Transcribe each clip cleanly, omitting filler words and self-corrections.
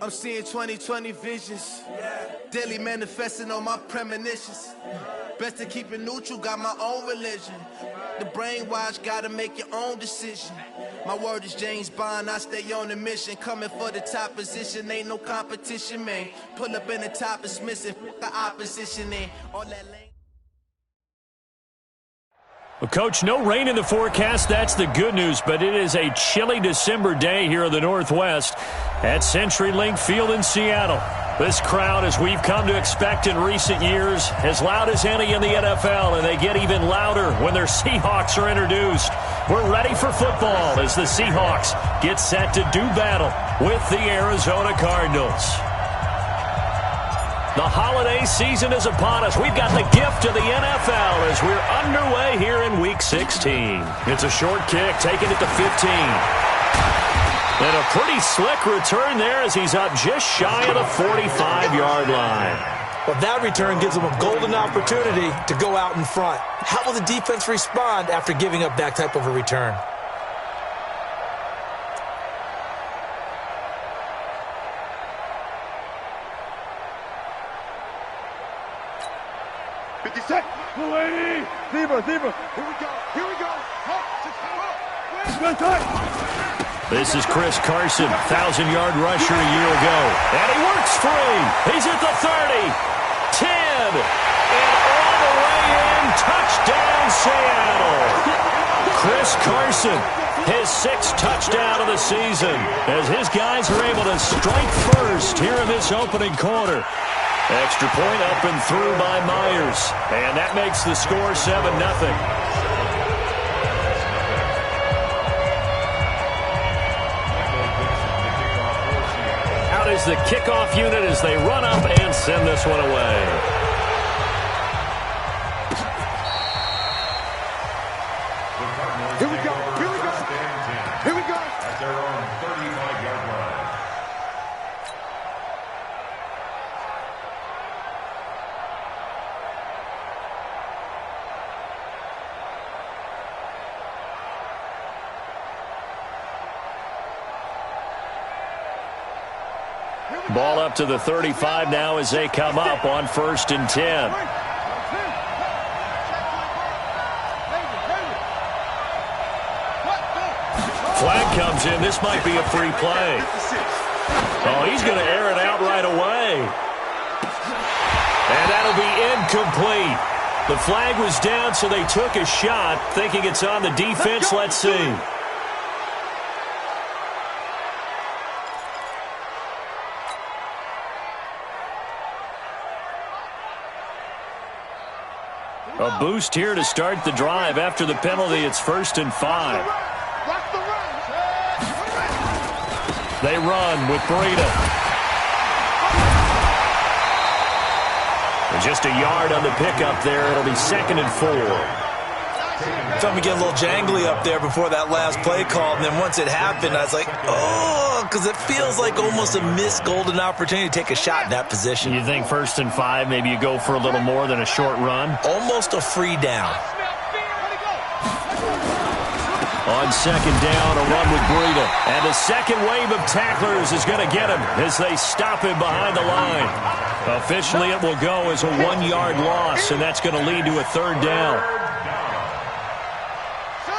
I'm seeing 2020 visions. Daily manifesting on my premonitions. Best to keep it neutral, got my own religion. The brainwash, gotta make your own decision. My word is James Bond, I stay on the mission. Coming for the top position, ain't no competition, man. Pull up in the top, it's missing, the opposition in. All that lane. Well, Coach, no rain in the forecast. That's the good news, but it is a chilly December day here in the Northwest at CenturyLink Field in Seattle. This crowd, as we've come to expect in recent years, as loud as any in the NFL, and they get even louder when their Seahawks are introduced. We're ready for football as the Seahawks get set to do battle with the Arizona Cardinals. The holiday season is upon us. We've got the gift of the NFL as we're underway here in Week 16. It's a short kick, taking it to 15. And a pretty slick return there as he's up just shy of the 45-yard line. Well, that return gives him a golden opportunity to go out in front. How will the defense respond after giving up that type of a return? This is Chris Carson, 1,000-yard rusher a year ago. And he works free. He's at the 30, 10, and all the way in. Touchdown, Seattle. Chris Carson, his 6th touchdown of the season, as his guys are able to strike first here in this opening quarter. Extra point up and through by Myers. And that makes the score 7-0. Is the kickoff unit as they run up and send this one away. Here we go. At their own 35-yard line. Ball up to the 35 now as they come up on 1st and 10. Flag comes in. This might be a free play. Oh, he's going to air it out right away. And that'll be incomplete. The flag was down, so they took a shot, thinking it's on the defense. Let's see. A boost here to start the drive. After the penalty, it's 1st and 5. They run with Breida. And just a yard on the pickup there. It'll be 2nd and 4. Felt me get a little jangly up there before that last play call, and then once it happened, I was like, oh, because it feels like almost a missed golden opportunity to take a shot in that position. You think 1st and 5, maybe you go for a little more than a short run? Almost a free down. On 2nd down, a run with Breida. And the second wave of tacklers is going to get him as they stop him behind the line. Officially, it will go as a 1-yard loss, and that's going to lead to a 3rd down.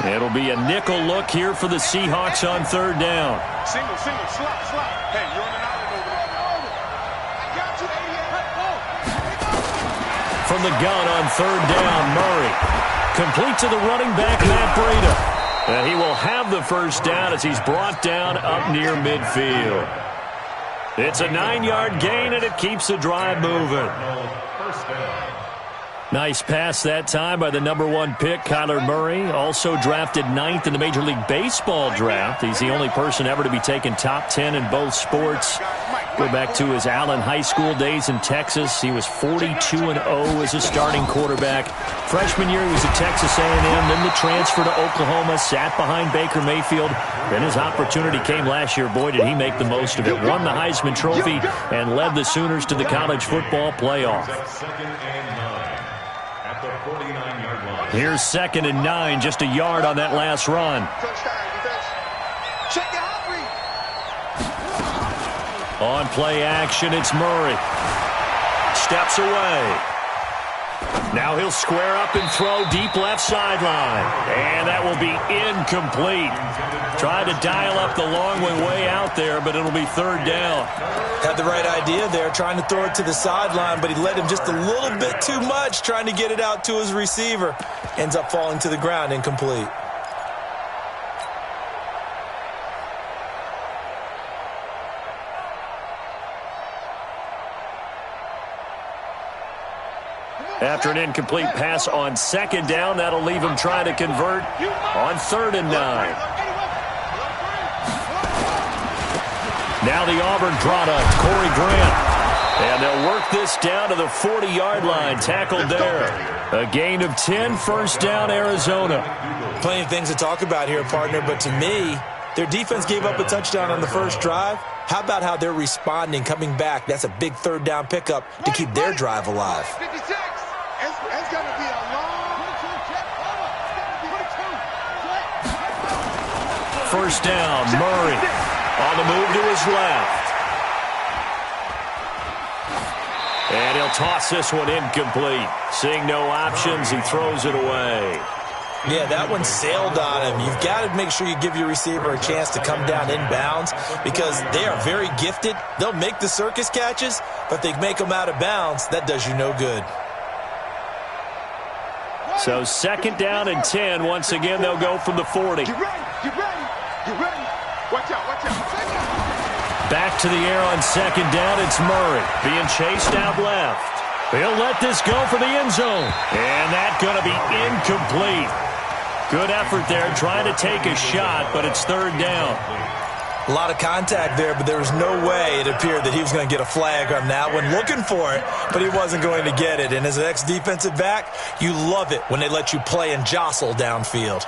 It'll be a nickel look here for the Seahawks on 3rd down. Single, slot. Hey, you're on an island over there. From the gun on 3rd down, Murray. Complete to the running back, Matt Breida. And he will have the 1st down as he's brought down up near midfield. It's a 9-yard gain, and it keeps the drive moving. Nice pass that time by the #1 pick, Kyler Murray. Also drafted 9th in the Major League Baseball draft. He's the only person ever to be taken top 10 in both sports. Go back to his Allen High School days in Texas. He was 42-0 as a starting quarterback. Freshman year, he was at Texas A&M. Then the transfer to Oklahoma, sat behind Baker Mayfield. Then his opportunity came last year. Boy, did he make the most of it. Won the Heisman Trophy and led the Sooners to the college football playoff. Here's 2nd and 9, just a yard on that last run. On play action, it's Murray. Steps away. Now he'll square up and throw deep left sideline. And that will be incomplete. Tried to dial up the long way out there, but it'll be third down. Had the right idea there, trying to throw it to the sideline, but he led him just a little bit too much, trying to get it out to his receiver. Ends up falling to the ground, incomplete. After an incomplete pass on second down, that'll leave him trying to convert on 3rd and 9. Now the Auburn product, Corey Grant. And they'll work this down to the 40-yard line, tackled there. A gain of 10, first down, Arizona. Plenty of things to talk about here, partner, but to me, their defense gave up a touchdown on the first drive. How about how they're responding, coming back? That's a big third down pickup to keep their drive alive. It's going to be a long... First down, Murray on the move to his left. And he'll toss this one incomplete. Seeing no options, he throws it away. Yeah, that one sailed on him. You've got to make sure you give your receiver a chance to come down inbounds because they are very gifted. They'll make the circus catches, but they make them out of bounds. That does you no good. So 2nd down and 10. Once again, they'll go from the 40. Get ready. Watch out. Back to the air on 2nd down. It's Murray being chased out left. He'll let this go for the end zone. And that's going to be incomplete. Good effort there trying to take a shot, but it's 3rd down. A lot of contact there, but there was no way it appeared that he was going to get a flag on that one. Looking for it, but he wasn't going to get it. And as an ex-defensive back, you love it when they let you play and jostle downfield.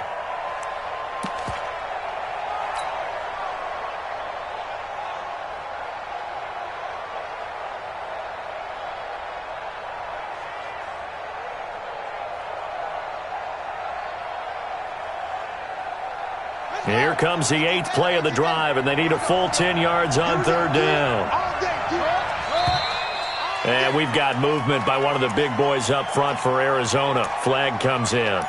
Here comes the 8th play of the drive, and they need a full 10 yards on 3rd down. And we've got movement by one of the big boys up front for Arizona. Flag comes in.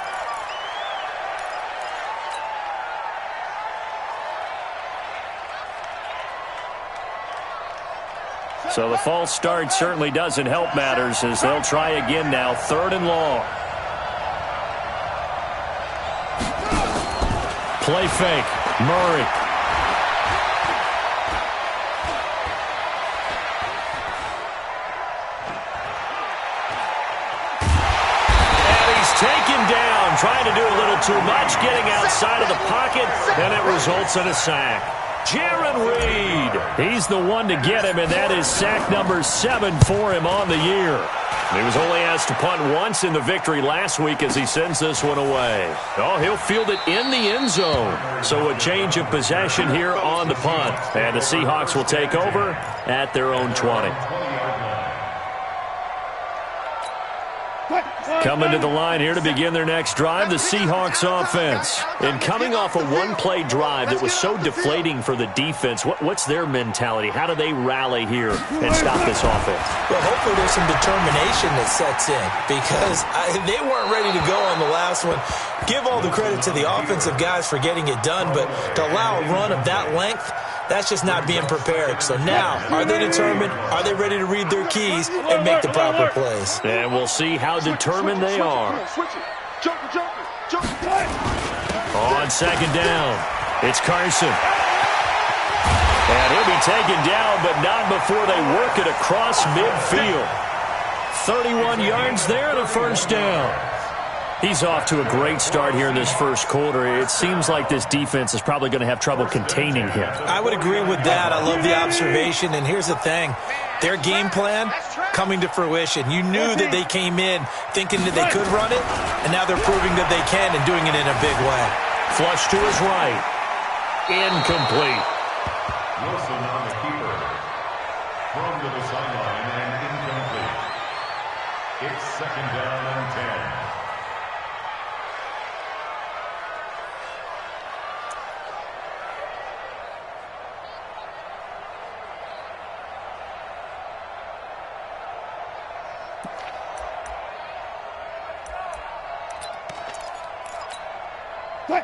So the false start certainly doesn't help matters as they'll try again now, 3rd and long. Play fake. Murray. And he's taken down, trying to do a little too much, getting outside of the pocket, and it results in a sack. Jaron Reed. He's the one to get him, and that is sack number 7 for him on the year. He was only asked to punt once in the victory last week as he sends this one away. Oh, he'll field it in the end zone. So a change of possession here on the punt. And the Seahawks will take over at their own 20. Coming to the line here to begin their next drive, the Seahawks offense. And coming off a one-play drive that was so deflating for the defense, what's their mentality? How do they rally here and stop this offense? Well, hopefully there's some determination that sets in because they weren't ready to go on the last one. Give all the credit to the offensive guys for getting it done, but to allow a run of that length, that's just not being prepared. So now, are they determined? Are they ready to read their keys and make the proper plays? And we'll see how determined they are. On 2nd down, it's Carson. And he'll be taken down, but not before they work it across midfield. 31 yards there and a first down. He's off to a great start here in this first quarter. It seems like this defense is probably going to have trouble containing him. I would agree with that. I love the observation. And here's the thing. Their game plan coming to fruition. You knew that they came in thinking that they could run it, and now they're proving that they can and doing it in a big way. Flush to his right. Incomplete. Wilson on the keeper. Thrown to the sideline and incomplete. It's 2nd down and 10.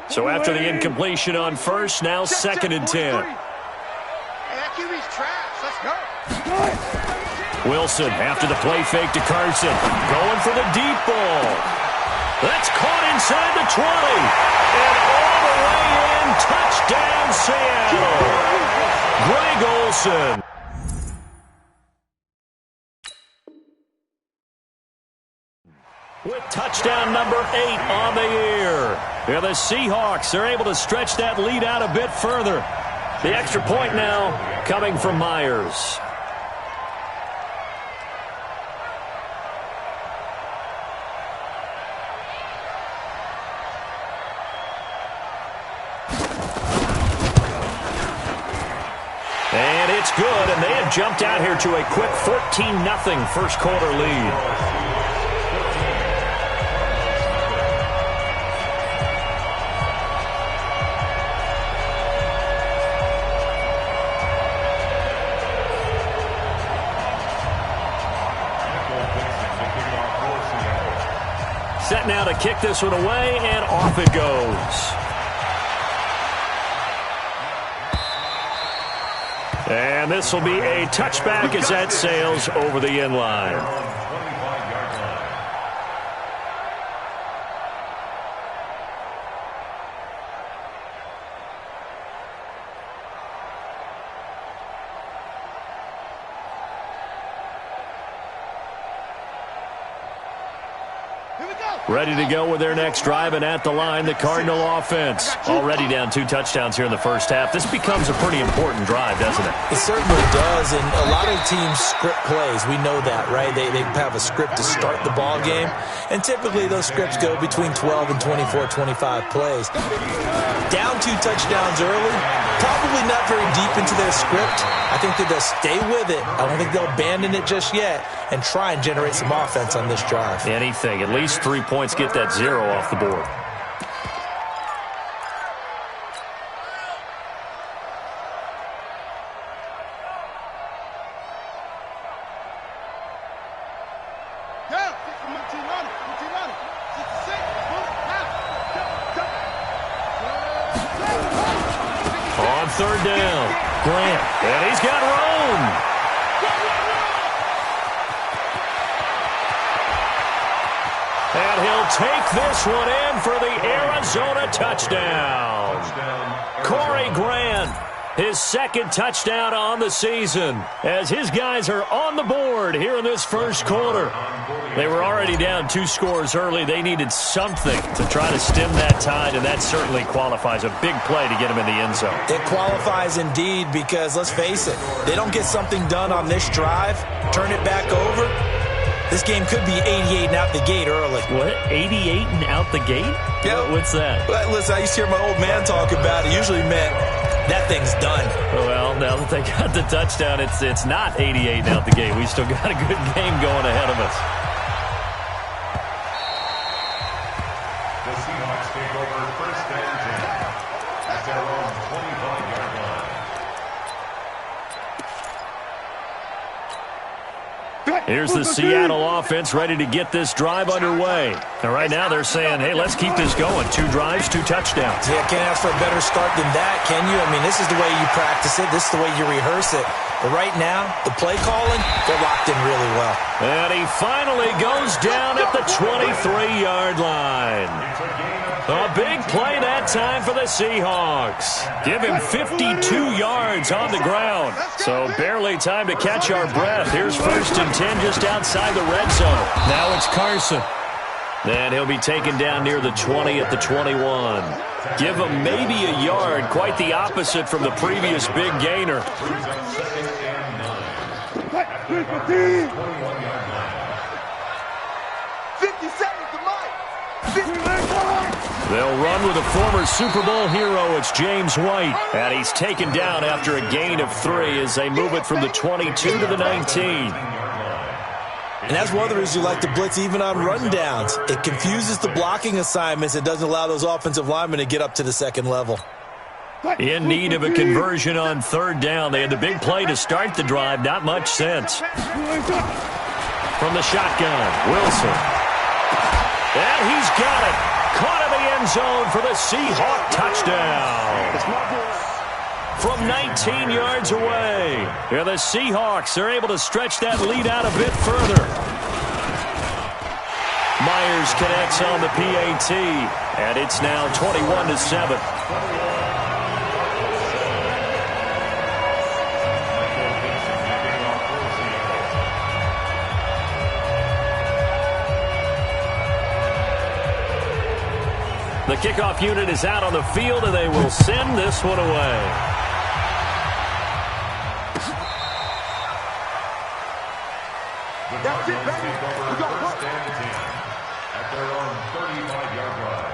So after the incompletion on first, now 2nd and 10. Wilson after the play fake to Carson. Going for the deep ball. That's caught inside the 20. And all the way in. Touchdown, Seattle. Greg Olsen. With touchdown number 8 on the year. Yeah, the Seahawks are able to stretch that lead out a bit further. The extra point now coming from Myers. And it's good, and they have jumped out here to a quick 14-0 first quarter lead. Set now to kick this one away, and off it goes. And this will be a touchback as that sails over the end line. Ready to go with their next drive, and at the line, the Cardinal offense. Already down 2 touchdowns here in the first half. This becomes a pretty important drive, doesn't it? It certainly does, and a lot of teams script plays. We know that, right? They have a script to start the ball game, and typically those scripts go between 12 and 24, 25 plays. Down 2 touchdowns early, probably not very deep into their script. I think that they'll stay with it. I don't think they'll abandon it just yet and try and generate some offense on this drive. Anything, at least 3 points, get that 0 off the board. On 3rd down, Grant, and he's got Rome. And he'll take this one in for the Arizona touchdown. Corey Grant, his 2nd touchdown on the season, as his guys are on the board here in this first quarter. They were already down 2 scores early. They needed something to try to stem that tide, and that certainly qualifies. A big play to get them in the end zone. It qualifies indeed, because let's face it, they don't get something done on this drive, turn it back over. This game could be 88 and out the gate early. What? 88 and out the gate? Yeah. What's that? Well, listen, I used to hear my old man talk about it. Usually meant that thing's done. Well, now that they got the touchdown, it's not 88 and out the gate. We still got a good game going ahead of us. The Seahawks take over 1st and 10 at their own 25-yard line. Here's the Seattle offense ready to get this drive underway. And right now they're saying, hey, let's keep this going. 2 drives, 2 touchdowns. Yeah, can't ask for a better start than that, can you? I mean, this is the way you practice it. This is the way you rehearse it. But right now, the play calling, they're locked in really well. And he finally goes down at the 23-yard line. A big play that time for the Seahawks. Give him 52 yards on the ground. So barely time to catch our breath. Here's 1st and 10 just outside the red zone. Now it's Carson. And he'll be taken down near the 20 at the 21. Give him maybe a yard. Quite the opposite from the previous big gainer. 50 seconds to Mike. They'll run with a former Super Bowl hero. It's James White. And he's taken down after a gain of 3 as they move it from the 22 to the 19. And that's one of the reasons you like to blitz even on rundowns. It confuses the blocking assignments. It doesn't allow those offensive linemen to get up to the 2nd level. In need of a conversion on 3rd down. They had the big play to start the drive. Not much sense. From the shotgun, Wilson. And he's got it. Caught in the end zone for the Seahawk touchdown. From 19 yards away. Yeah, the Seahawks are able to stretch that lead out a bit further. Myers connects on the PAT, and it's now 21-7. The kickoff unit is out on the field, and they will send this one away. That's it, baby. We got work. At their own 35-yard line.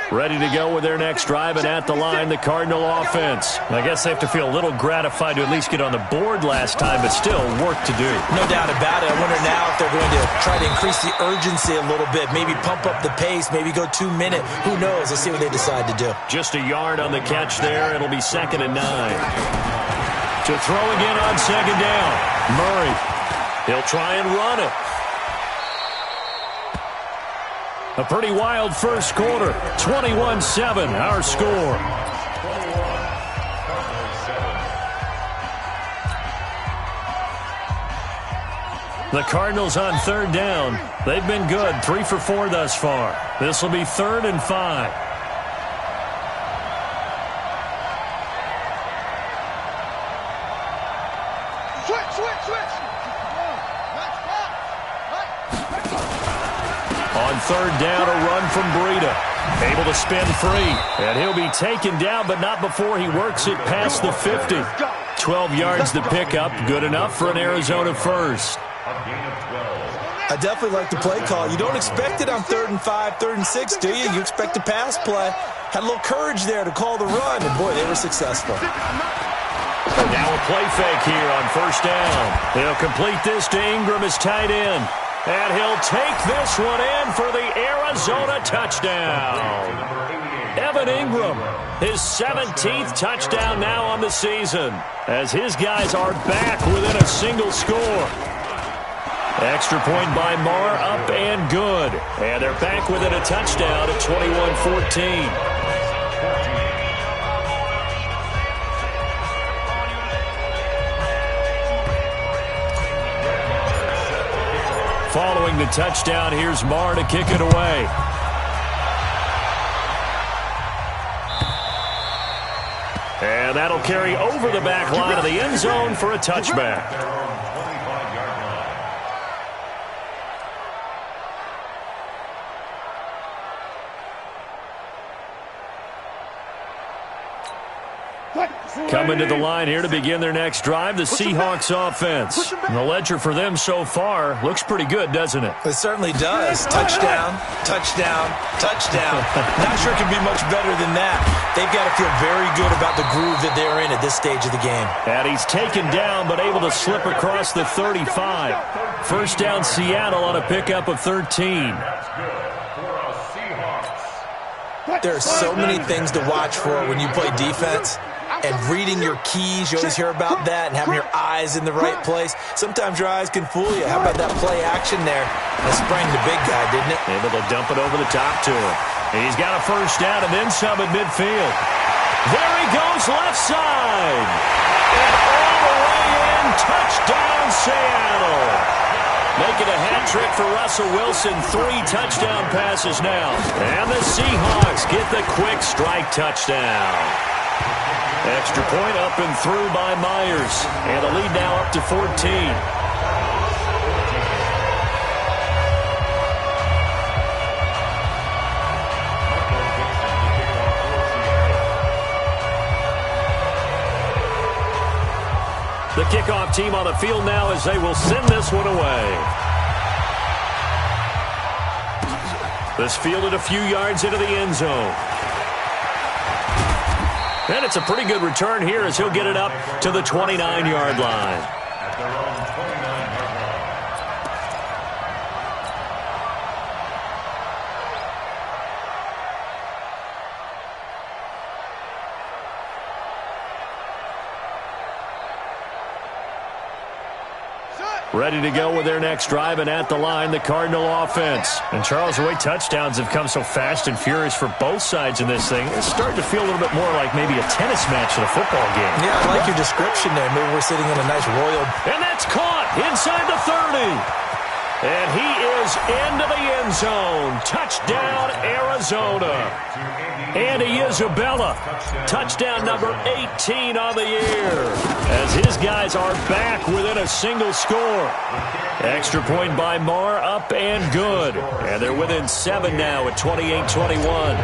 Ready to go with their next drive, and at the line, the Cardinal offense. I guess they have to feel a little gratified to at least get on the board last time, but still work to do. No doubt about it. I wonder now if they're going to try to increase the urgency a little bit, maybe pump up the pace, maybe go 2 minute. Who knows? Let's see what they decide to do. Just a yard on the catch there. It'll be 2nd and 9. To throw again on 2nd down. Murray. He'll try and run it. A pretty wild first quarter. 21-7, our score. The Cardinals on 3rd down. They've been good, 3 for 4 thus far. This will be 3rd and 5. On 3rd down, a run from Breida. Able to spin free. And he'll be taken down, but not before he works it past the 50. 12 yards to pick up. Good enough for an Arizona first. I definitely like the play call. You don't expect it on 3rd and 5, 3rd and 6, do you? You expect a pass play. Had a little courage there to call the run, and boy, they were successful. Now a play fake here on 1st down. They'll complete this to Ingram as tight end. And he'll take this one in for the Arizona touchdown. Evan Ingram, his 17th touchdown now on the season, as his guys are back within a single score. Extra point by Marr, up and good. And they're back within a touchdown at 21-14. Following the touchdown, here's Marr to kick it away. And that'll carry over the back line of the end zone for a touchback. Coming to the line here to begin their next drive, the Seahawks offense. And the ledger for them so far looks pretty good, doesn't it? It certainly does. Touchdown, touchdown, touchdown. Not sure it can be much better than that. They've got to feel very good about the groove that they're in at this stage of the game. And he's taken down but able to slip across the 35. First down Seattle on a pickup of 13. There are so many things to watch for when you play defense. And reading your keys, you always hear about that, and having your eyes in the right place. Sometimes your eyes can fool you. How about that play action there? That sprang the big guy, didn't it? Able to dump it over the top to him. And he's got a first down and then some at midfield. There he goes, left side. And all the way in, touchdown Seattle. Making a hat trick for Russell Wilson. 3 touchdown passes now. And the Seahawks get the quick strike touchdown. Extra point up and through by Myers. And the lead now up to 14. The kickoff team on the field now as they will send this one away. This fielded a few yards into the end zone. And it's a pretty good return here as he'll get it up to the 29-yard line. At their own 29-yard line. Ready to go with their next drive, and at the line, the Cardinal offense. And Charles, the way touchdowns have come so fast and furious for both sides in this thing, it's starting to feel a little bit more like maybe a tennis match than a football game. Yeah, I like your description there. Maybe we're sitting in a nice royal. And that's caught inside the 30. And he is into the end zone. Touchdown, Arizona. Andy Isabella, touchdown number 18 on the year, as his guys are back within a single score. Extra point by Marr, up and good. And they're within 7 now at 28-21.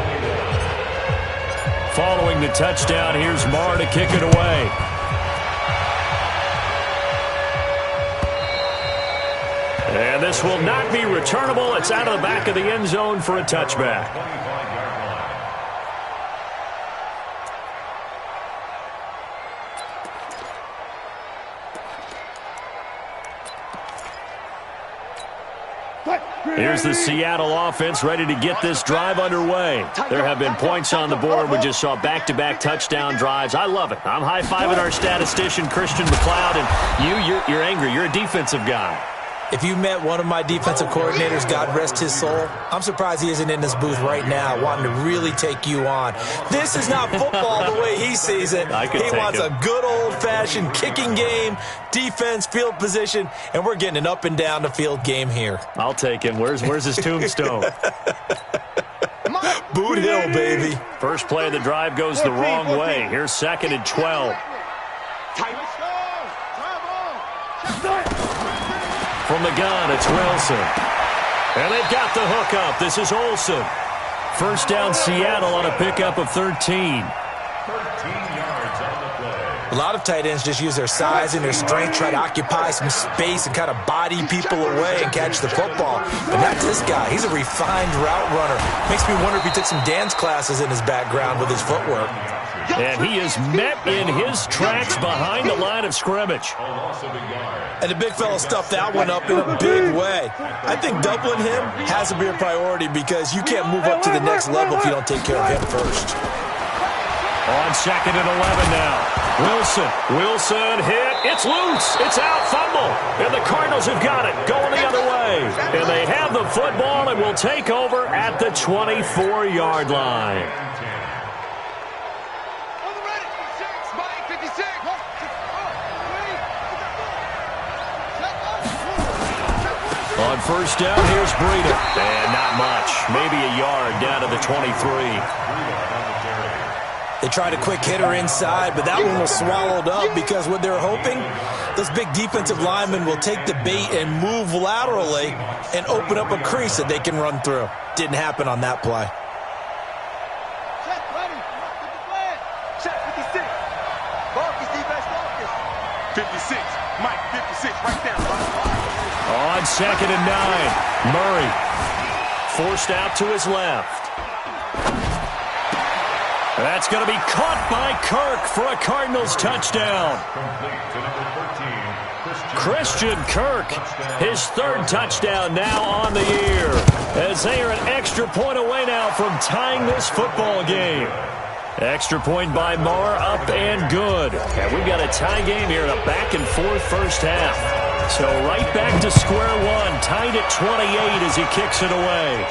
Following the touchdown, here's Marr to kick it away. And this will not be returnable. It's out of the back of the end zone for a touchback. Here's the Seattle offense ready to get this drive underway. There have been points on the board. We just saw back-to-back touchdown drives. I love it. I'm high-fiving our statistician, Christian McLeod, and you're angry. You're a defensive guy. If you met one of my defensive coordinators, God rest his soul, I'm surprised he isn't in this booth right now wanting to really take you on. This is not football the way he sees it. He wants a good old-fashioned kicking game, defense, field position, and we're getting an up and down the field game here. I'll take him. Where's his tombstone? Boot Hill, baby. First play of the drive goes the wrong way. Here's 2nd and 12. From the gun, it's Wilson. And they've got the hook up. This is Olsen. First down, Seattle on a pickup of 13. 13 yards on the play. A lot of tight ends just use their size and their strength, try to occupy some space and kind of body people away and catch the football. But not this guy. He's a refined route runner. Makes me wonder if he took some dance classes in his background with his footwork. And he is met in his tracks behind the line of scrimmage. And the big fella stuffed that one up in a big way. I think doubling him has to be a priority because you can't move up to the next level if you don't take care of him first. On 2nd and 11 now. Wilson hit. It's loose. It's out. Fumble. And the Cardinals have got it. Going the other way. And they have the football and will take over at the 24-yard line. On first down, here's Breida. And not much. Maybe a yard down to the 23. They tried a quick hitter inside, but that one was swallowed up because what they're hoping, those big defensive linemen will take the bait and move laterally and open up a crease that they can run through. Didn't happen on that play. Set 56. Marcus, defense, Marcus. 56. Mike, 56, right there, bro. On 2nd and 9, Murray forced out to his left. That's going to be caught by Kirk for a Cardinals touchdown. Christian Kirk, his 3rd touchdown now on the year, as they are an extra point away now from tying this football game. Extra point by Marr, up and good. And we've got a tie game here in a back-and-forth first half. So right back to square one, tied at 28 as he kicks it away.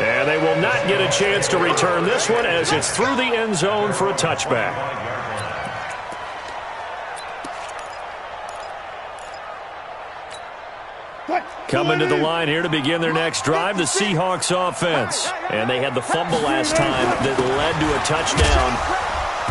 And they will not get a chance to return this one as it's through the end zone for a touchback. Coming to the line here to begin their next drive, the Seahawks offense. And they had the fumble last time that led to a touchdown.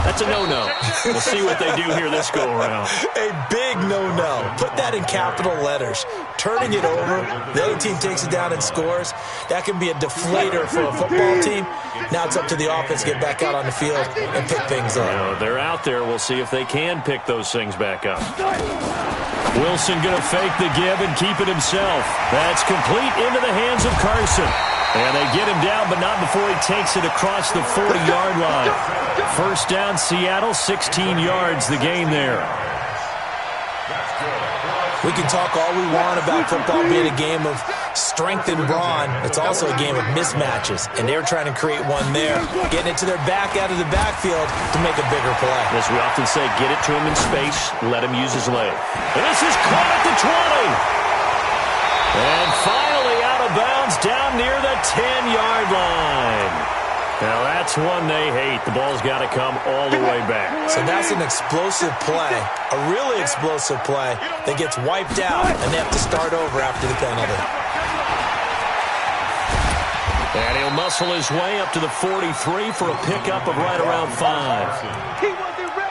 That's a no-no. We'll see what they do here this go-around. A big no-no. Put that in capital letters. Turning it over, the other team takes it down and scores. That can be a deflator for a football team. Now it's up to the offense to get back out on the field and pick things up. They're out there. We'll see if they can pick those things back up. Wilson going to fake the give and keep it himself. That's complete into the hands of Carson. And they get him down, but not before he takes it across the 40-yard line. First down, Seattle, 16 yards, the game there. We can talk all we want about football being a game of strength and brawn. It's also a game of mismatches, and they're trying to create one there, getting it to their back out of the backfield to make a bigger play. As we often say, get it to him in space, let him use his leg. And this is caught at the 20. And finally out of bounds down near the 10-yard line. Now, that's one they hate. The ball's got to come all the way back. So that's an explosive play, a really explosive play that gets wiped out, and they have to start over after the penalty. And he'll muscle his way up to the 43 for a pickup of right around 5. He wasn't ready.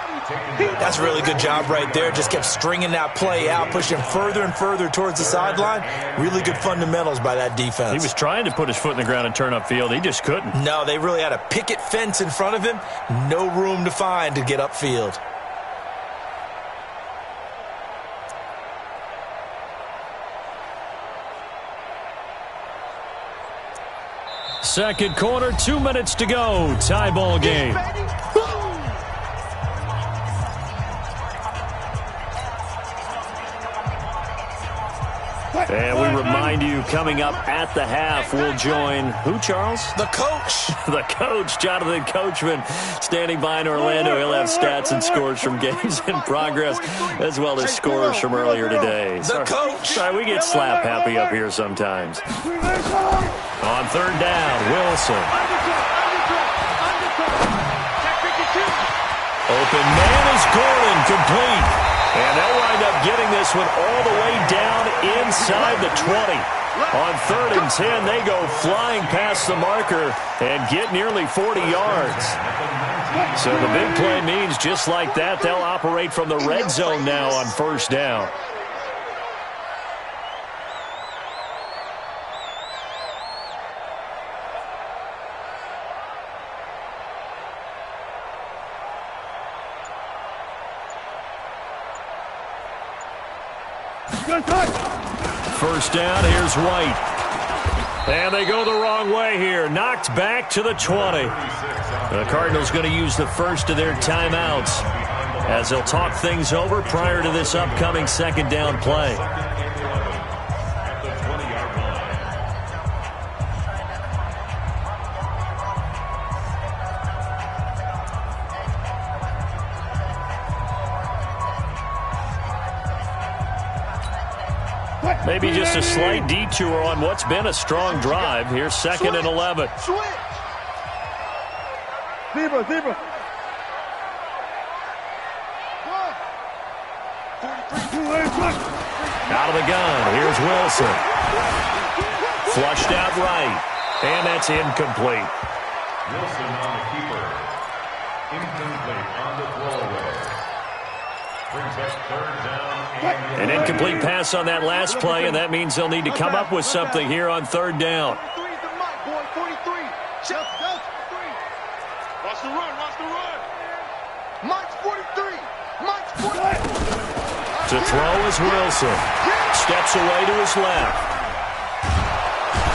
That's a really good job right there. Just kept stringing that play out, pushing further and further towards the sideline. Really good fundamentals by that defense. He was trying to put his foot in the ground and turn upfield. He just couldn't. No, they really had a picket fence in front of him. No room to find to get upfield. Second quarter, 2 minutes to go. Tie ball game. And we remind you, coming up at the half, we'll join who, Charles? The coach. The coach, Jonathan Coachman, standing by in Orlando. He'll have stats and scores from games in progress, as well as scores from earlier today. The coach. Sorry, we get slap happy up here sometimes. On third down, Wilson. Open man is Gordon, complete. And they'll wind up getting this one all the way down inside the 20. On 3rd and 10, they go flying past the marker and get nearly 40 yards. So the big play means just like that, they'll operate from the red zone now on 1st down. First down, here's White. And they go the wrong way here. Knocked back to the 20. The Cardinals going to use the first of their timeouts as they'll talk things over prior to this upcoming 2nd down play. Maybe just a slight detour on what's been a strong drive. Here's 2nd and 11. Zebra. Out of the gun. Here's Wilson. Flushed out right. And that's incomplete. Wilson on the keeper. Incomplete on the throwaway. Brings up 3rd down. An incomplete pass on that last play, and that means they'll need to come up with something here on 3rd down. Watch the run. Mike's 43. To throw is Wilson. Steps away to his left.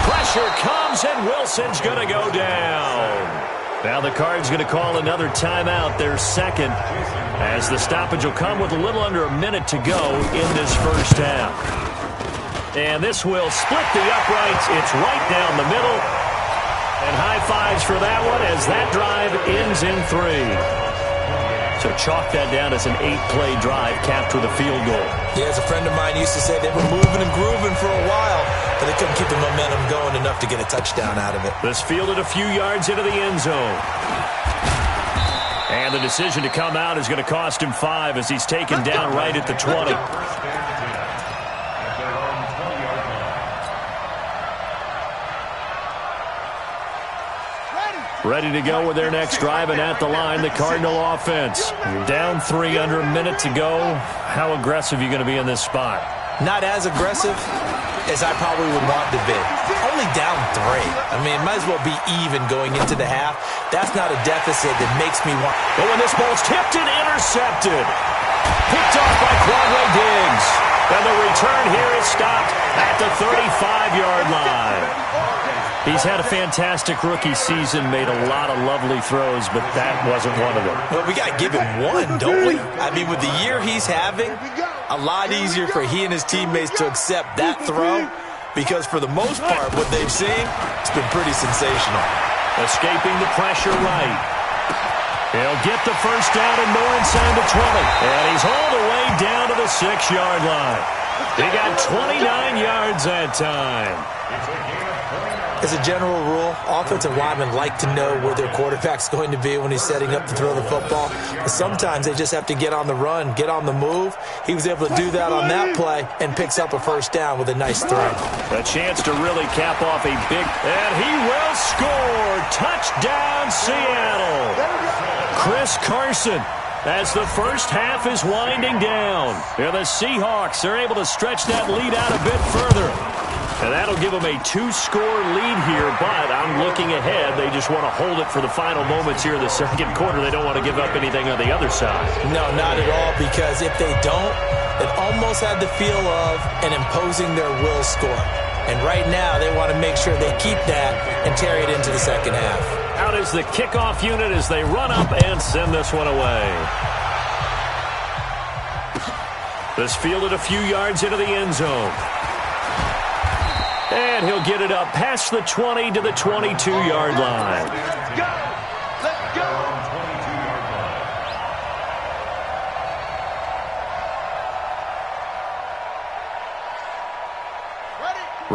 Pressure comes, and Wilson's going to go down. Now the Cards going to call another timeout, their 2nd, as the stoppage will come with a little under a minute to go in this 1st half. And this will split the uprights. It's right down the middle. And high fives for that one as that drive ends in 3. So chalk that down as an 8-play drive capped with a field goal. Yeah, as a friend of mine used to say, they were moving and grooving for a while, but they couldn't keep the momentum going enough to get a touchdown out of it. This fielded a few yards into the end zone. And the decision to come out is going to cost him 5 as he's taken down right at the 20. Ready to go with their next drive, and at the line, the Cardinal offense. You're down 3 under a minute to go. How aggressive are you going to be in this spot? Not as aggressive as I probably would want to be. Only down 3. I mean, it might as well be even going into the half. That's not a deficit that makes me want. But when this ball's tipped and intercepted. Picked off by Quadray Diggs. And the return here is stopped at the 35-yard line. He's had a fantastic rookie season, made a lot of lovely throws, but that wasn't one of them. Well, we got to give him one, don't we? I mean, with the year he's having, a lot easier for he and his teammates to accept that throw because for the most part, what they've seen, it's been pretty sensational. Escaping the pressure right. He'll get the first down and more inside the 20. And he's all the way down to the 6-yard line. He got 29 yards that time. As a general rule, offensive linemen like to know where their quarterback's going to be when he's setting up to throw the football. But sometimes they just have to get on the run, get on the move. He was able to do that on that play and picks up a first down with a nice throw. A chance to really cap off a big... And he will score! Touchdown, Seattle! Chris Carson, as the first half is winding down. And the Seahawks are able to stretch that lead out a bit further. And that'll give them a 2-score lead here, but I'm looking ahead. They just want to hold it for the final moments here in the second quarter. They don't want to give up anything on the other side. No, not at all, because if they don't, it almost had the feel of an imposing their will score. And right now, they want to make sure they keep that and carry it into the second half. Out is the kickoff unit as they run up and send this one away. This fielded a few yards into the end zone. And he'll get it up past the 20 to the 22-yard line. Let's go! Let's go!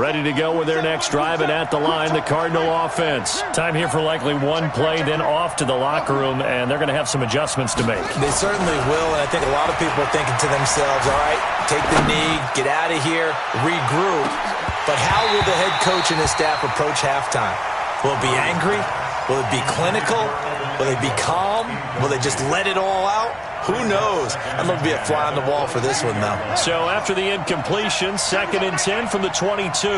Ready to go with their next drive, and at the line, the Cardinal offense. Time here for likely one play, then off to the locker room, and they're going to have some adjustments to make. They certainly will, and I think a lot of people are thinking to themselves, all right, take the knee, get out of here, regroup. But how will the head coach and his staff approach halftime? Will it be angry? Will it be clinical? Will they be calm? Will they just let it all out? Who knows? I'd love to be a fly on the wall for this one, though. So after the incompletion, 2nd and 10 from the 22.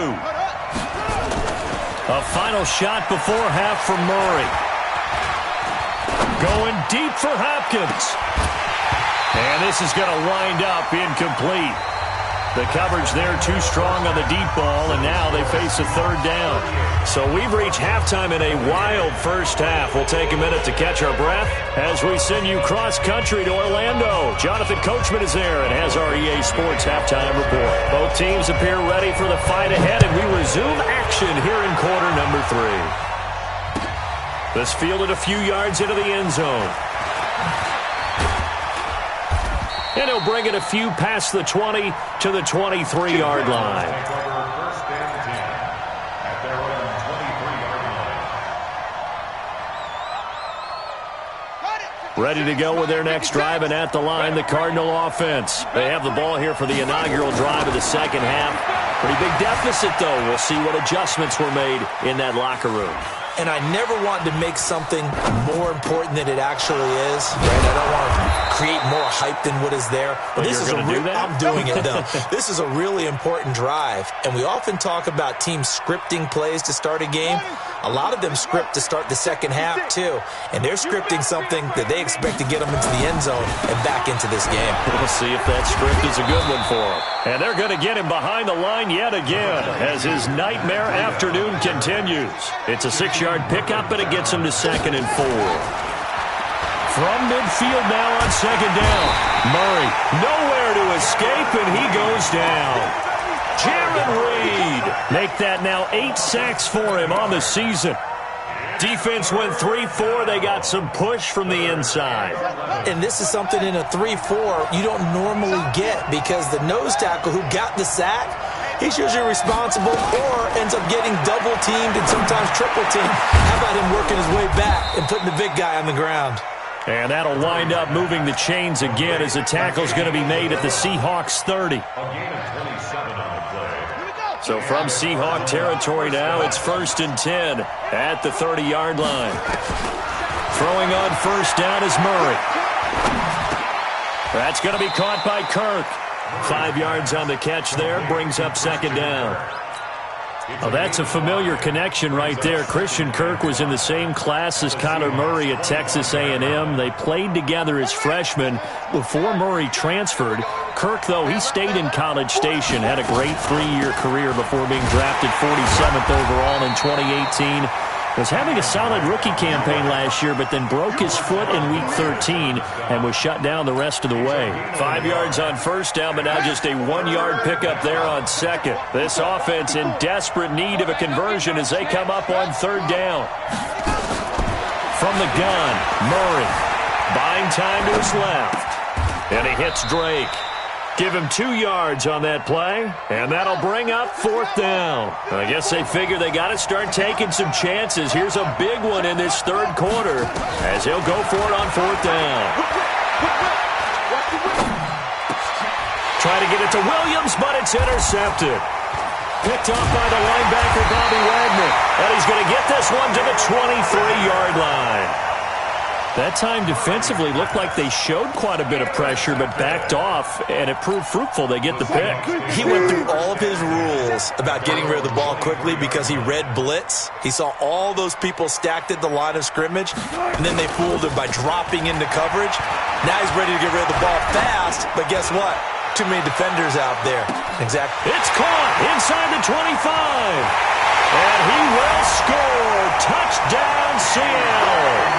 A final shot before half from Murray. Going deep for Hopkins. And this is going to wind up incomplete. The coverage there too strong on the deep ball, and now they face a 3rd down. So we've reached halftime in a wild first half. We'll take a minute to catch our breath as we send you cross-country to Orlando. Jonathan Coachman is there and has our EA Sports halftime report. Both teams appear ready for the fight ahead, and we resume action here in quarter number 3. This fielded a few yards into the end zone. And he'll bring it a few past the 20 to the 23-yard line. Ready to go with their next drive, and at the line, the Cardinal offense. They have the ball here for the inaugural drive of the second half. Pretty big deficit, though. We'll see what adjustments were made in that locker room. And I never want to make something more important than it actually is. Right? I don't want to create more hype than what is there. But this is I'm doing it, though. This is a really important drive. And we often talk about teams scripting plays to start a game. A lot of them script to start the second half, too. And they're scripting something that they expect to get them into the end zone and back into this game. We'll see if that script is a good one for them. And they're going to get him behind the line yet again as his nightmare afternoon continues. It's a 6-yard pickup, and it gets him to 2nd and 4. From midfield now on 2nd down. Murray nowhere to escape, and he goes down. Jaron Reed make that now 8 sacks for him on the season. Defense went 3-4. They got some push from the inside. And this is something in a 3-4 you don't normally get because the nose tackle who got the sack, he's usually responsible or ends up getting double-teamed and sometimes triple-teamed. How about him working his way back and putting the big guy on the ground? And that'll wind up moving the chains again as the tackle's going to be made at the Seahawks 30. So from Seahawk territory now, it's 1st and 10 at the 30-yard line. Throwing on first down is Murray. That's going to be caught by Kirk. 5 yards on the catch there, brings up 2nd down. Oh, that's a familiar connection right there. Christian Kirk was in the same class as Kyler Murray at Texas A&M. They played together as freshmen before Murray transferred. Kirk, though, he stayed in College Station, had a great 3-year career before being drafted 47th overall in 2018. Was having a solid rookie campaign last year, but then broke his foot in Week 13 and was shut down the rest of the way. 5 yards on first down, but now just a 1-yard pickup there on second. This offense in desperate need of a conversion as they come up on third down. From the gun, Murray. Buying time to his left. And he hits Drake. Give him 2 yards on that play, and that'll bring up fourth down. I guess they figure they got to start taking some chances. Here's a big one in this third quarter as he'll go for it on fourth down. Try to get it to Williams, but it's intercepted. Picked off by the linebacker, Bobby Wagner. And he's going to get this one to the 23-yard line. That time defensively looked like they showed quite a bit of pressure but backed off, and it proved fruitful. They get the pick. He went through all of his rules about getting rid of the ball quickly because he read blitz. He saw all those people stacked at the line of scrimmage, and then they fooled him by dropping into coverage. Now he's ready to get rid of the ball fast, but guess what? Too many defenders out there. Exactly. It's caught inside the 25. And he will score. Touchdown, Seattle.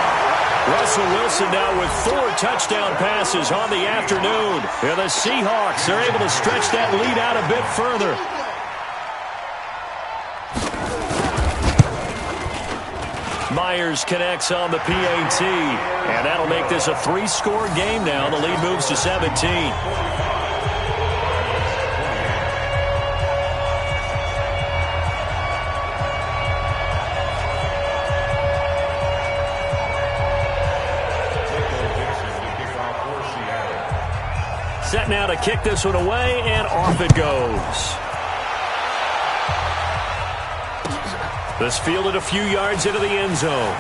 Russell Wilson now with 4 touchdown passes on the afternoon. And the Seahawks are able to stretch that lead out a bit further. Myers connects on the PAT. And that'll make this a 3-score game now. The lead moves to 17. Set now to kick this one away, and off it goes. This fielded a few yards into the end zone.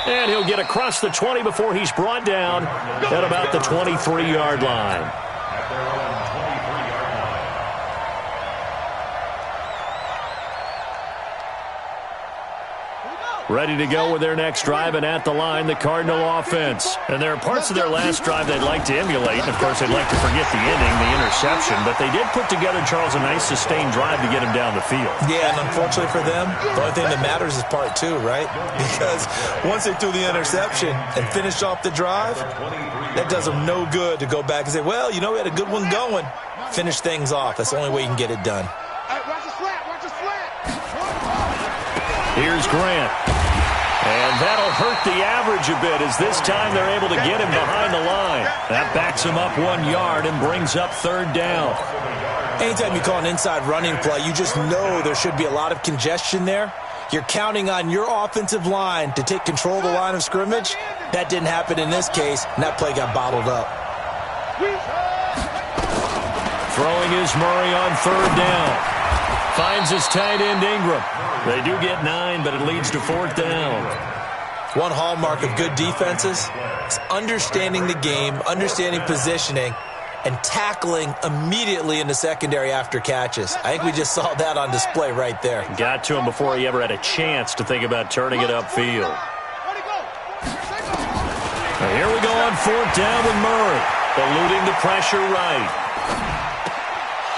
And he'll get across the 20 before he's brought down at about the 23-yard line. Ready to go with their next drive, and at the line, the Cardinal offense. And there are parts of their last drive they'd like to emulate. And, of course, they'd like to forget the ending, the interception. But they did put together, Charles, a nice sustained drive to get him down the field. Yeah, and unfortunately for them, the only thing that matters is part 2, right? Because once they threw the interception and finished off the drive, that does them no good to go back and say, well, you know, we had a good one going. Finish things off. That's the only way you can get it done. Here's Grant. And that'll hurt the average a bit as this time they're able to get him behind the line. That backs him up 1 yard and brings up third down. Anytime you call an inside running play, you just know there should be a lot of congestion there. You're counting on your offensive line to take control of the line of scrimmage. That didn't happen in this case, and that play got bottled up. Throwing is Murray on third down. Finds his tight end Ingram. They do get 9, but it leads to fourth down. One hallmark of good defenses is understanding the game, understanding positioning, and tackling immediately in the secondary after catches. I think we just saw that on display right there. Got to him before he ever had a chance to think about turning it upfield. Now here we go on fourth down with Murray, eluding the pressure right.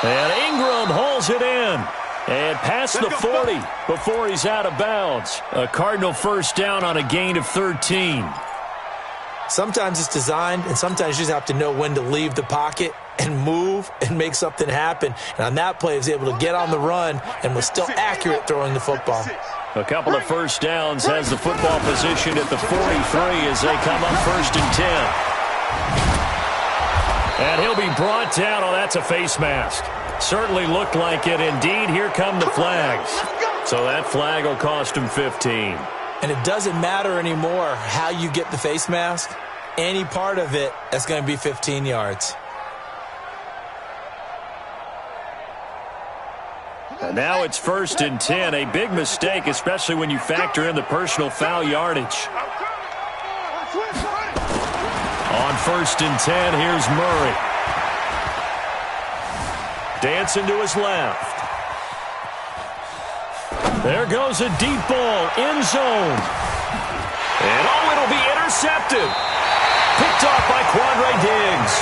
And Ingram hauls it in. And past the 40 before he's out of bounds. A Cardinal first down on a gain of 13. Sometimes it's designed, and sometimes you just have to know when to leave the pocket and move and make something happen. And on that play, he was able to get on the run and was still accurate throwing the football. A couple of first downs, has the football position at the 43 as they come up first and 10. And he'll be brought down. Oh, that's a face mask. Certainly looked like it. Indeed, here come the flags. So that flag will cost him 15. And it doesn't matter anymore how you get the face mask. Any part of it, that's going to be 15 yards. And now it's first and 10. A big mistake, especially when you factor in the personal foul yardage. On first and 10, here's Murray. Dancing to his left. There goes a deep ball, end zone. And oh, it'll be intercepted. Picked off by Quandre Diggs.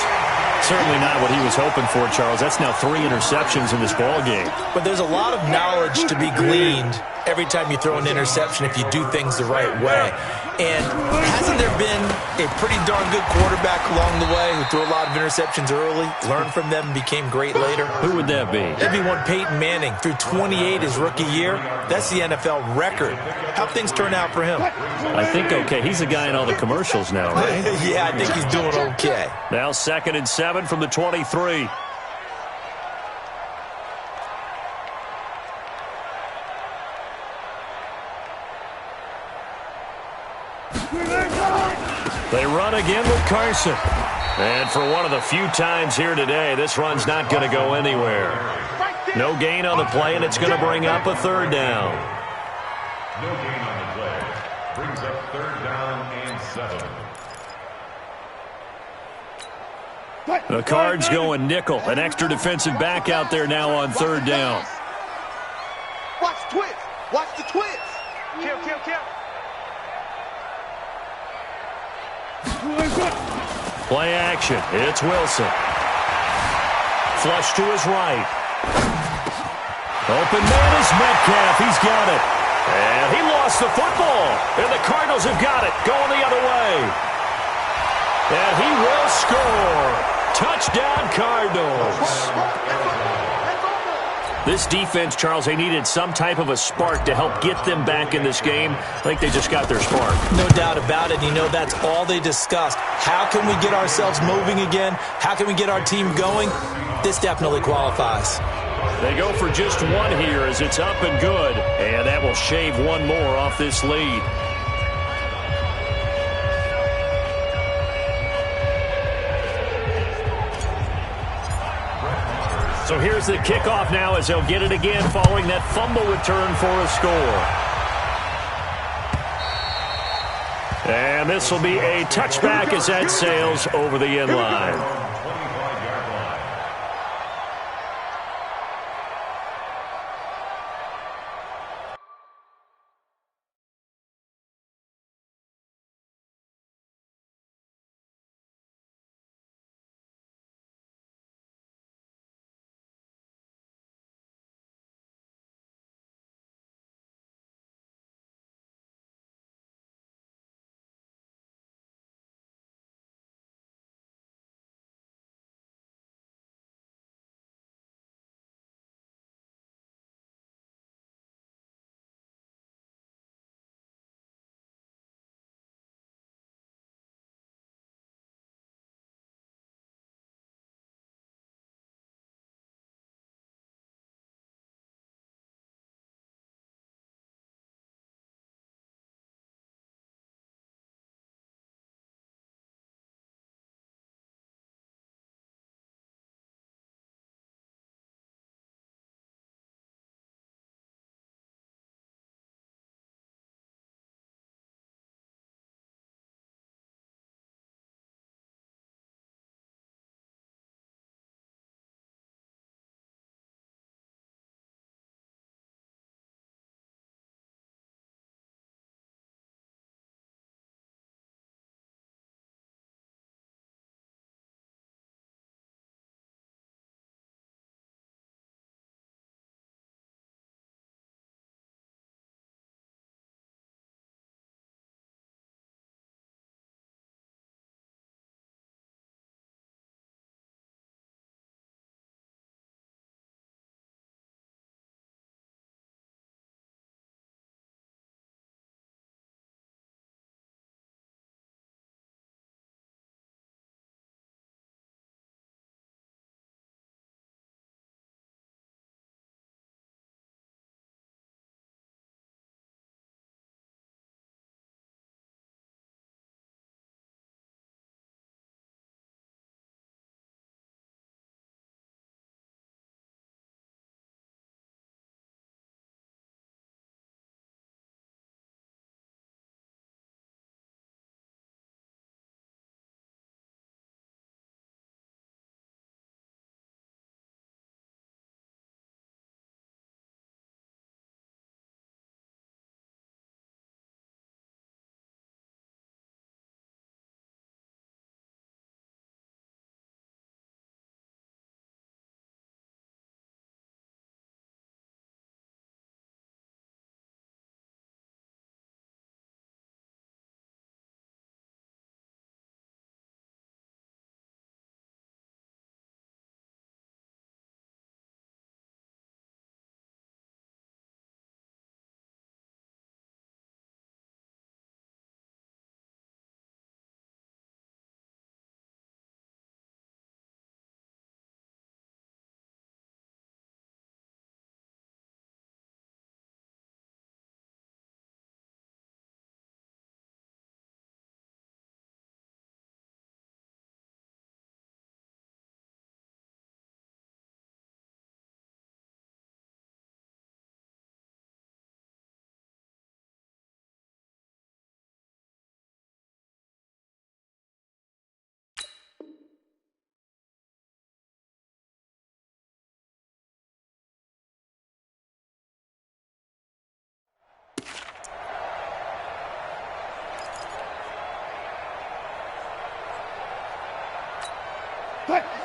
So certainly not what he was hoping for, Charles. That's now 3 interceptions in this ball game. But there's a lot of knowledge to be gleaned every time you throw an interception if you do things the right way. And hasn't there been a pretty darn good quarterback along the way who threw a lot of interceptions early, learned from them, and became great later? Who would that be? That'd be one Peyton Manning. Threw 28 his rookie year. That's the NFL record. How'd things turn out for him? I think okay. He's a guy in all the commercials now, right? Yeah, I think he's doing okay. Now 2nd and 7 from the 23. They run again with Carson. And for one of the few times here today, this run's not going to go anywhere. No gain on the play, and it's going to bring up a 3rd down. No gain on the play. Brings up 3rd down and 7. The Cards going nickel. An extra defensive back out there now on 3rd down. Watch twist. Watch the twist. Kill. Play action. It's Wilson. Flush to his right. Open man is Metcalf. He's got it. And he lost the football. And the Cardinals have got it. Going the other way. And he will score. Touchdown, Cardinals. This defense, Charles, they needed some type of a spark to help get them back in this game. I think they just got their spark. No doubt about it. You know, that's all they discussed. How can we get ourselves moving again? How can we get our team going? This definitely qualifies. They go for just one here as it's up and good. And that will shave one more off this lead. So here's the kickoff now as they'll get it again following that fumble return for a score. And this will be a touchback as that sails over the end line.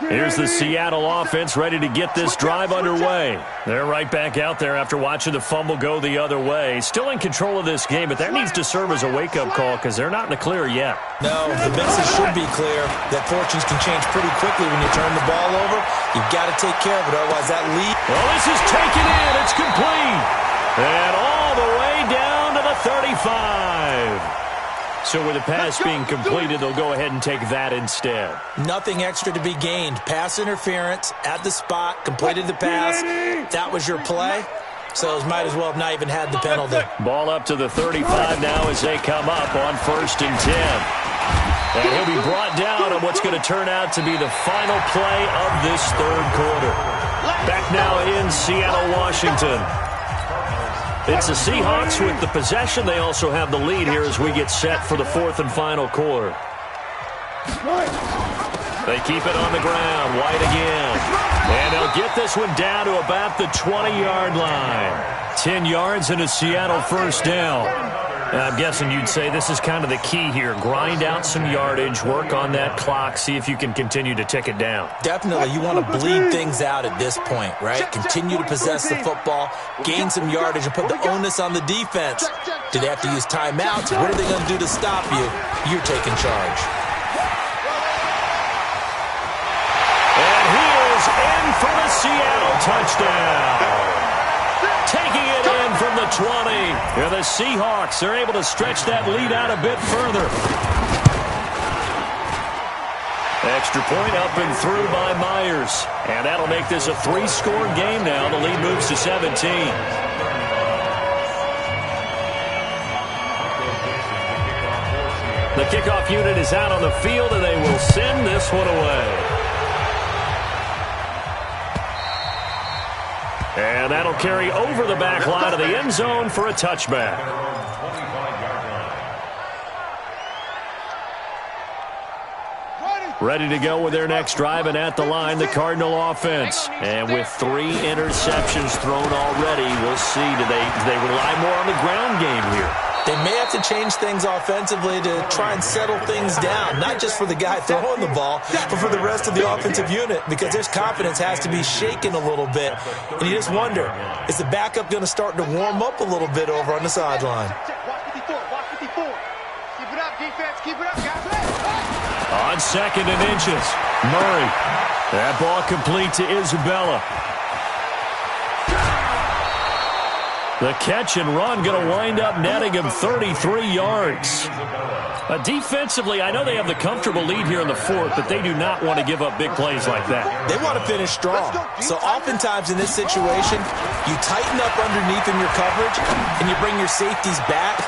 Here's the Seattle offense ready to get this drive underway. They're right back out there after watching the fumble go the other way. Still in control of this game, but that needs to serve as a wake-up call because they're not in the clear yet. No, the message should be clear that fortunes can change pretty quickly when you turn the ball over. You've got to take care of it, otherwise that lead. Well, this is taken in. It's complete. And all the way down to the 35. So with the pass being completed, they'll go ahead and take that instead. Nothing extra to be gained. Pass interference at the spot, completed the pass. That was your play. So might as well have not even had the penalty. Ball up to the 35 now as they come up on 1st and 10. And he'll be brought down on what's going to turn out to be the final play of this third quarter. Back now in Seattle, Washington. It's the Seahawks with the possession. They also have the lead here as we get set for the 4th and final quarter. They keep it on the ground. White again. And they'll get this one down to about the 20-yard line. 10 yards and a Seattle first down. I'm guessing you'd say this is kind of the key here. Grind out some yardage, work on that clock, see if you can continue to tick it down. Definitely. You want to bleed things out at this point, right? Continue to possess the football, gain some yardage, and put the onus on the defense. Do they have to use timeouts? What are they going to do to stop you? You're taking charge. And he is in for the Seattle touchdown. Taking it in from the 20. And the Seahawks are able to stretch that lead out a bit further. Extra point up and through by Myers. And that'll make this a 3-score game now. The lead moves to 17. The kickoff unit is out on the field, and they will send this one away. And that'll carry over the back line of the end zone for a touchback. Ready to go with their next drive, and at the line, the Cardinal offense. And with 3 interceptions thrown already, we'll see. Do they rely more on the ground game here? They may have to change things offensively to try and settle things down, not just for the guy throwing the ball, but for the rest of the offensive unit, because their confidence has to be shaken a little bit. And you just wonder, is the backup going to start to warm up a little bit over on the sideline? On 2nd and inches, Murray. That ball complete to Isabella. The catch and run going to wind up netting him 33 yards. Defensively, I know they have the comfortable lead here in the 4th, but they do not want to give up big plays like that. They want to finish strong. So oftentimes in this situation, you tighten up underneath in your coverage, and you bring your safeties back.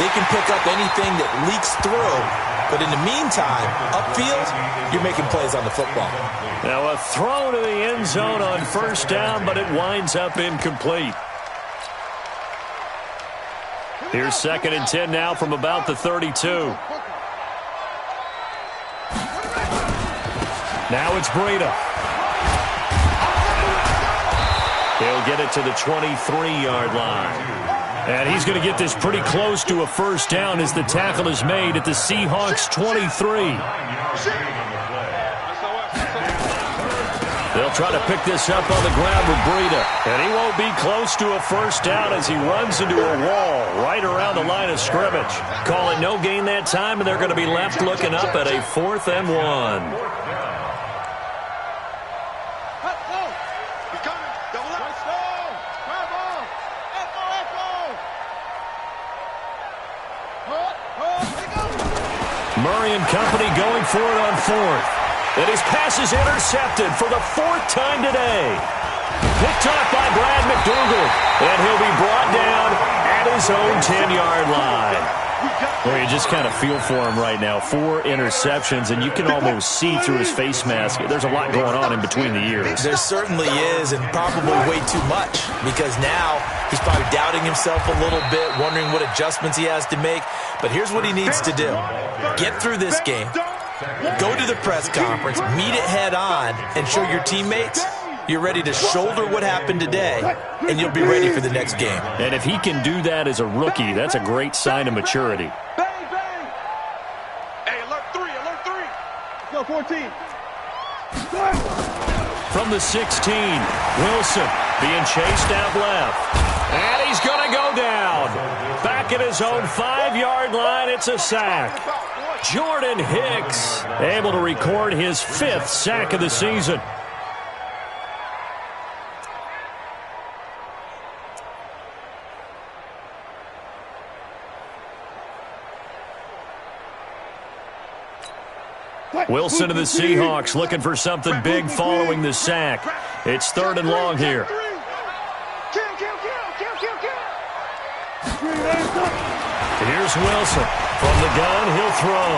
They can pick up anything that leaks through. But in the meantime, upfield, you're making plays on the football. Now a throw to the end zone on 1st down, but it winds up incomplete. Here's 2nd and 10 now from about the 32. Now it's Breida. He'll get it to the 23-yard line. And he's going to get this pretty close to a first down as the tackle is made at the Seahawks 23. They'll try to pick this up on the ground with Breida. And he won't be close to a first down as he runs into a wall right around the line of scrimmage. Call it no gain that time, and they're going to be left looking up at a 4th and 1. Murray and company going for it on 4th. And his pass is intercepted for the 4th time today. Picked off by Brad McDougal. And he'll be brought down at his own 10-yard line. Well, you just kind of feel for him right now. 4 interceptions, and you can almost see through his face mask. There's a lot going on in between the ears. There certainly is, and probably way too much, because now he's probably doubting himself a little bit, wondering what adjustments he has to make. But here's what he needs to do. Get through this game. Go to the press conference, meet it head on, and show your teammates you're ready to shoulder what happened today, and you'll be ready for the next game. And if he can do that as a rookie, that's a great sign of maturity. Bang, bang. Hey, alert 3, alert 3. Let's go, 14. From the 16, Wilson being chased out left. And he's going to go down. Back at his own 5-yard line, it's a sack. Jordan Hicks able to record his 5th sack of the season. Wilson to the Seahawks looking for something big following the sack. It's 3rd and long here. Here's Wilson. From the gun, he'll throw.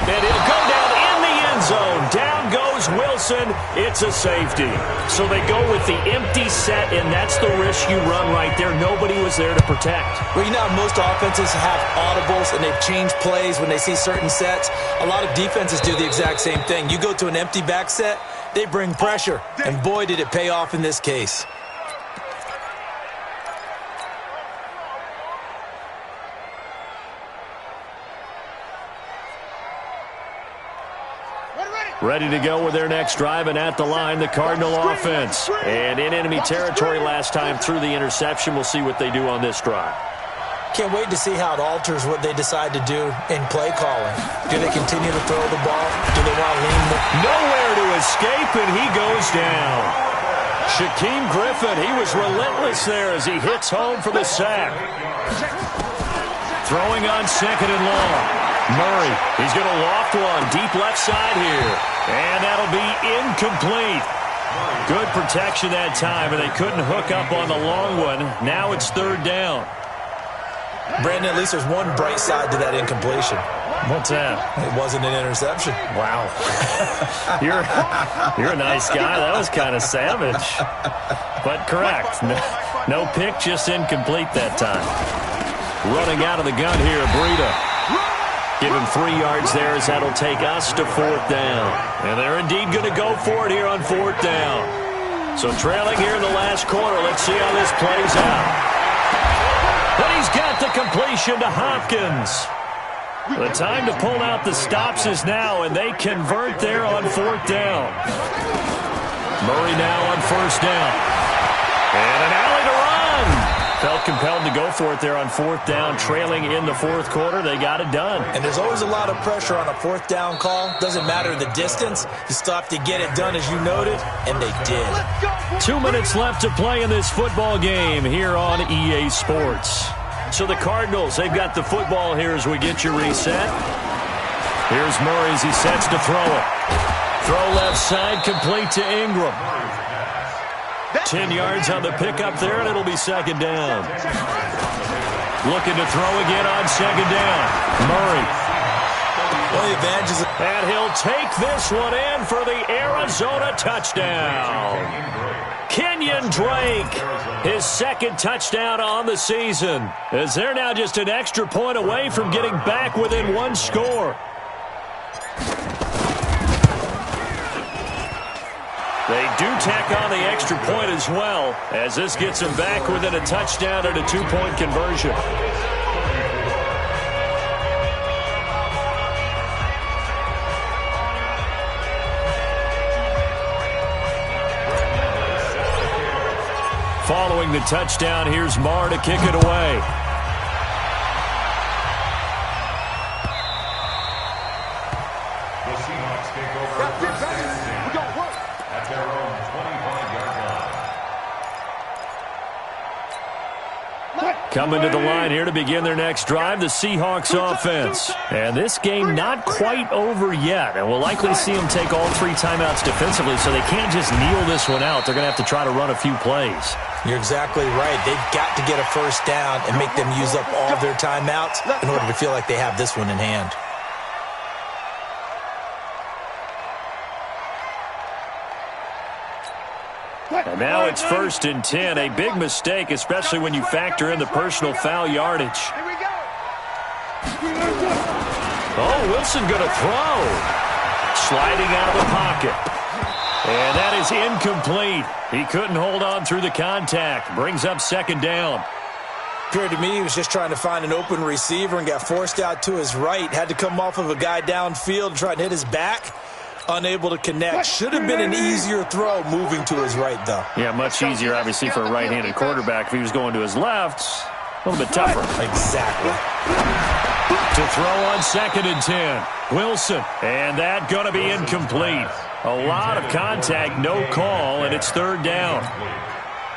And he'll go down in the end zone. Down goes Wilson. It's a safety. So they go with the empty set, and that's the risk you run right there. Nobody was there to protect. Well, you know, most offenses have audibles, and they've changed plays when they see certain sets. A lot of defenses do the exact same thing. You go to an empty back set, they bring pressure. And boy, did it pay off in this case. Ready to go with their next drive, and at the line, the Cardinal offense. And in enemy territory last time through the interception. We'll see what they do on this drive. Can't wait to see how it alters what they decide to do in play calling. Do they continue to throw the ball? Do they want to lean more? Nowhere to escape, and he goes down. Shaquem Griffin, he was relentless there as he hits home for the sack. Throwing on 2nd and long. Murray, he's going to loft one deep left side here. And that'll be incomplete. Good protection that time, and they couldn't hook up on the long one. Now it's 3rd down. Brandon, at least there's one bright side to that incompletion. What's that? It wasn't an interception. Wow. You're a nice guy. That was kind of savage. But correct. No pick, just incomplete that time. Running out of the gun here, Breida. Give him 3 yards there as that'll take us to 4th down. And they're indeed going to go for it here on 4th down. So trailing here in the last quarter. Let's see how this plays out. And he's got the completion to Hopkins. The time to pull out the stops is now, and they convert there on 4th down. Murray now on 1st down. And an alley to run. Felt compelled to go for it there on 4th down, trailing in the 4th quarter. They got it done. And there's always a lot of pressure on a 4th down call. Doesn't matter the distance. You still have to get it done, as you noted, and they did. 2 minutes left to play in this football game here on EA Sports. So the Cardinals, they've got the football here as we get you reset. Here's Murray as he sets to throw it. Throw left side, complete to Ingram. 10 yards on the pickup there, and it'll be 2nd down. Looking to throw again on 2nd down. Murray. Well, the advantages. And he'll take this one in for the Arizona touchdown. Kenyon Drake, his 2nd touchdown on the season, as they're now just an extra point away from getting back within 1 score. They do tack on the extra point as well, as this gets them back within a touchdown and a 2-point conversion. Following the touchdown, here's Marr to kick it away. The Seahawks take over at their own 25-yard line. Coming to the line here to begin their next drive, the Seahawks offense. And this game not quite over yet. And we'll likely see them take all 3 timeouts defensively, so they can't just kneel this one out. They're going to have to try to run a few plays. You're exactly right. They've got to get a 1st down and make them use up all of their timeouts in order to feel like they have this one in hand. And now it's 1st and 10. A big mistake, especially when you factor in the personal foul yardage. Oh, Wilson going to throw. Sliding out of the pocket. And that is incomplete. He couldn't hold on through the contact. Brings up 2nd down. Appeared to me he was just trying to find an open receiver and got forced out to his right. Had to come off of a guy downfield to try and hit his back. unable to connect. Should have been an easier throw moving to his right, though. Yeah, much easier, obviously, for a right-handed quarterback. If he was going to his left, a little bit tougher. Exactly. To throw on 2nd and 10. Wilson, and that going to be incomplete. A lot of contact, no call, and it's 3rd down.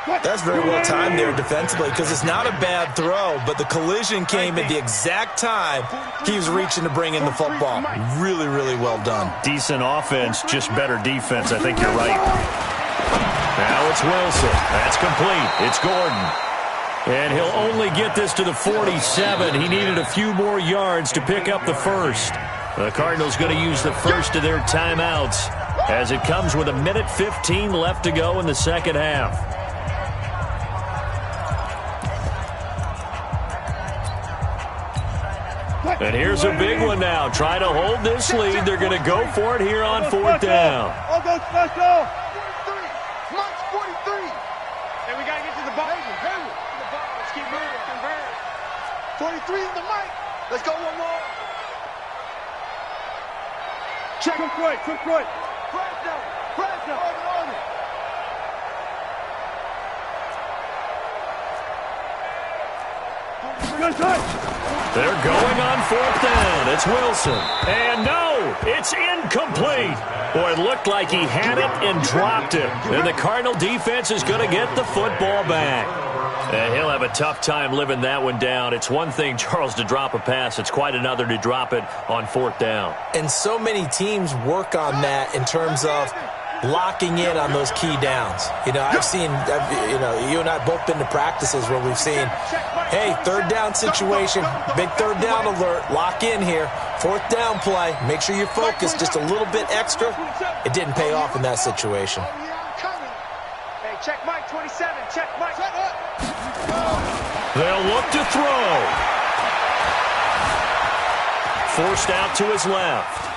That's very well timed there defensively because it's not a bad throw, but the collision came at the exact time he was reaching to bring in the football. Really, really well done. Decent offense, just better defense. I think you're right. Now it's Wilson. That's complete. It's Gordon. And he'll only get this to the 47. He needed a few more yards to pick up the first. The Cardinals going to use the first of their timeouts as it comes with 1:15 left to go in the second half. And here's a big one now. Trying to hold this lead. They're going to go for it here on 4th down. Let's go. 43. Mike's 43. And we got to get to the ball. Let's keep moving. 43 is the mic. Let's go one more. Check. Quick right. Press now. On it. They're going on 4th down. It's Wilson. And no, it's incomplete. Boy, it looked like he had it and dropped it. And the Cardinal defense is going to get the football back. And he'll have a tough time living that one down. It's one thing, Charles, to drop a pass. It's quite another to drop it on 4th down. And so many teams work on that in terms of locking in on those key downs. You know, you and I have both been to practices where we've seen, hey, 3rd down situation, big 3rd down alert, lock in here, 4th down play, make sure you're focused just a little bit extra. It didn't pay off in that situation. Hey, check Mike 27, check Mike. They'll look to throw. Forced out to his left.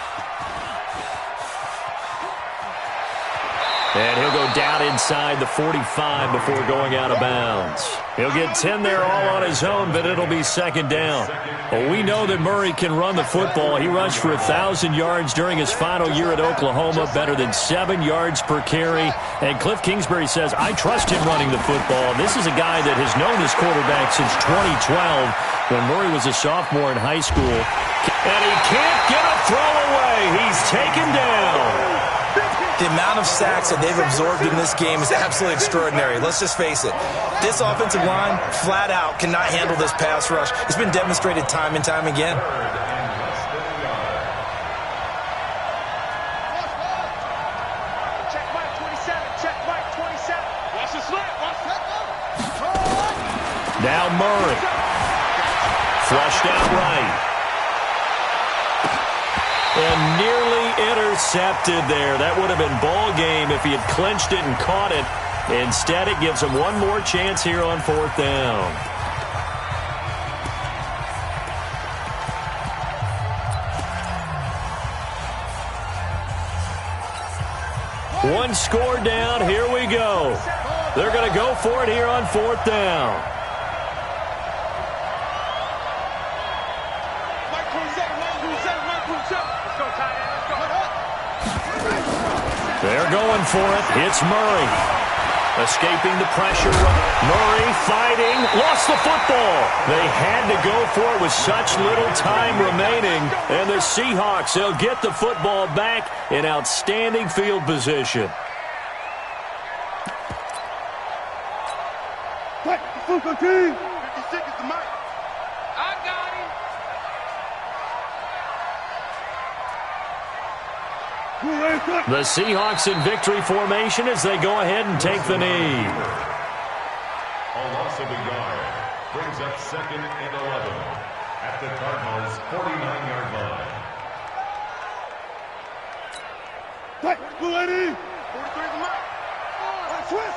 And he'll go down inside the 45 before going out of bounds. He'll get 10 there all on his own, but it'll be 2nd down. Well, we know that Murray can run the football. He rushed for 1,000 yards during his final year at Oklahoma, better than 7 yards per carry. And Cliff Kingsbury says, I trust him running the football. This is a guy that has known his quarterback since 2012 when Murray was a sophomore in high school. And he can't get a throw away. He's taken down. The amount of sacks that they've absorbed in this game is absolutely extraordinary. Let's just face it. This offensive line, flat out, cannot handle this pass rush. It's been demonstrated time and time again. Check Mike 27, check Mike 27. Watch the slip, watch the slip. Now Murray. Flushed out right. And nearly intercepted there. That would have been ball game if he had clinched it and caught it. Instead, it gives him one more chance here on 4th down. One score down. Here we go. They're going to go for it here on 4th down. They're going for it. It's Murray. Escaping the pressure. Murray fighting. Lost the football. They had to go for it with such little time remaining. And the Seahawks, they'll get the football back in outstanding field position. What? The football team. 56 is the mic. I got him. The Seahawks in victory formation as they go ahead and take the knee. A loss of a yard brings up 2nd and 11 at the Cardinals' 49-yard line. Hey, 43 is the mic. Switch.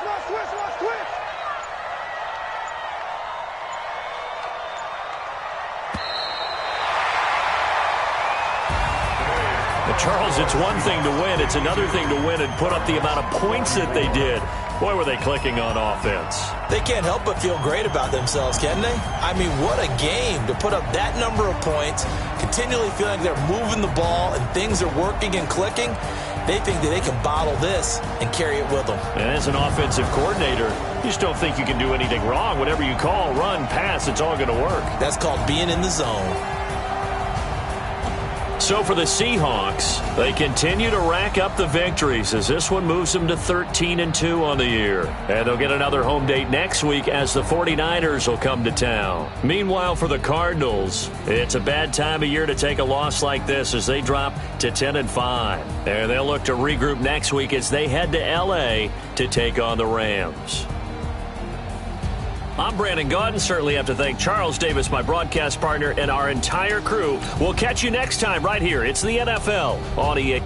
Charles, it's one thing to win. It's another thing to win and put up the amount of points that they did. Boy, were they clicking on offense. They can't help but feel great about themselves, can they? I mean, what a game to put up that number of points, continually feeling they're moving the ball and things are working and clicking. They think that they can bottle this and carry it with them. And as an offensive coordinator, you just don't think you can do anything wrong. Whatever you call, run, pass, it's all going to work. That's called being in the zone. So for the Seahawks, they continue to rack up the victories as this one moves them to 13-2 on the year. And they'll get another home date next week as the 49ers will come to town. Meanwhile, for the Cardinals, it's a bad time of year to take a loss like this as they drop to 10-5. And they'll look to regroup next week as they head to L.A. to take on the Rams. I'm Brandon Gaudin. Certainly have to thank Charles Davis, my broadcast partner, and our entire crew. We'll catch you next time right here. It's the NFL on EA.